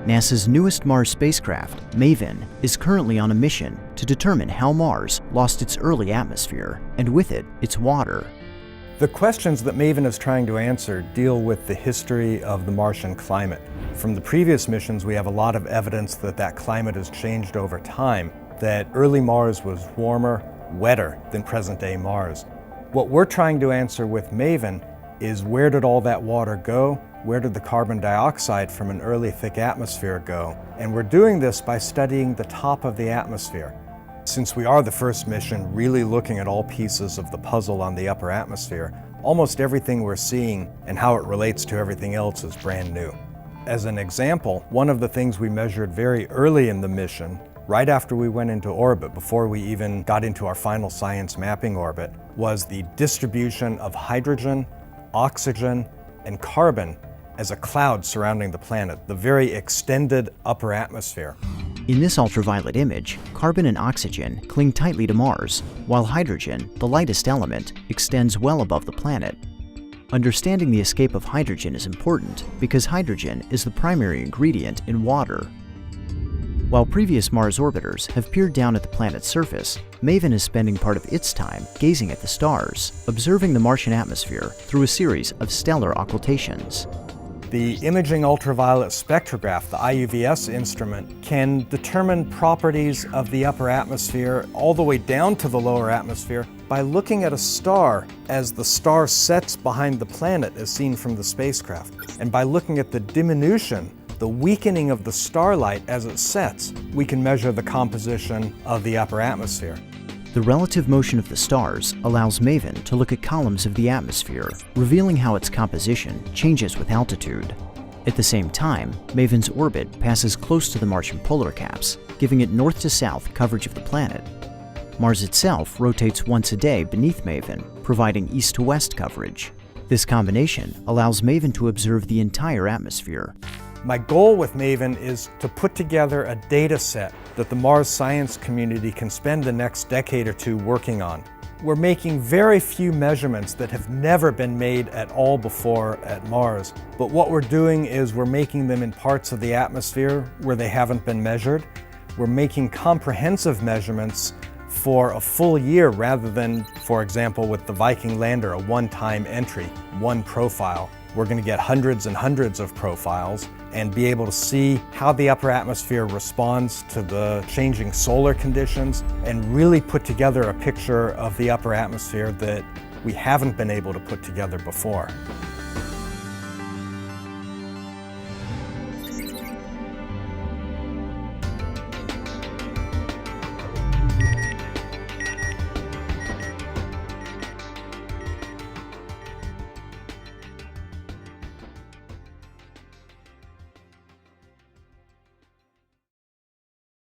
NASA's newest Mars spacecraft, MAVEN, is currently on a mission to determine how Mars lost its early atmosphere, and with it, its water. The questions that MAVEN is trying to answer deal with the history of the Martian climate. From the previous missions, we have a lot of evidence that that climate has changed over time, that early Mars was warmer, wetter than present-day Mars. What we're trying to answer with MAVEN is, where did all that water go? Where did the carbon dioxide from an early thick atmosphere go? And we're doing this by studying the top of the atmosphere. Since we are the first mission really looking at all pieces of the puzzle on the upper atmosphere, almost everything we're seeing and how it relates to everything else is brand new. As an example, one of the things we measured very early in the mission, right after we went into orbit, before we even got into our final science mapping orbit, was the distribution of hydrogen, oxygen, and carbon as a cloud surrounding the planet, the very extended upper atmosphere. In this ultraviolet image, carbon and oxygen cling tightly to Mars, while hydrogen, the lightest element, extends well above the planet. Understanding the escape of hydrogen is important because hydrogen is the primary ingredient in water. While previous Mars orbiters have peered down at the planet's surface, MAVEN is spending part of its time gazing at the stars, observing the Martian atmosphere through a series of stellar occultations. The Imaging Ultraviolet Spectrograph, the IUVS instrument, can determine properties of the upper atmosphere all the way down to the lower atmosphere by looking at a star as the star sets behind the planet as seen from the spacecraft. And by looking at the diminution, the weakening of the starlight as it sets, we can measure the composition of the upper atmosphere. The relative motion of the stars allows MAVEN to look at columns of the atmosphere, revealing how its composition changes with altitude. At the same time, MAVEN's orbit passes close to the Martian polar caps, giving it north to south coverage of the planet. Mars itself rotates once a day beneath MAVEN, providing east to west coverage. This combination allows MAVEN to observe the entire atmosphere. My goal with MAVEN is to put together a data set that the Mars science community can spend the next decade or two working on. We're making very few measurements that have never been made at all before at Mars, but what we're doing is we're making them in parts of the atmosphere where they haven't been measured. We're making comprehensive measurements for a full year rather than, for example, with the Viking lander, a one-time entry, one profile. We're going to get hundreds and hundreds of profiles and be able to see how the upper atmosphere responds to the changing solar conditions and really put together a picture of the upper atmosphere that we haven't been able to put together before.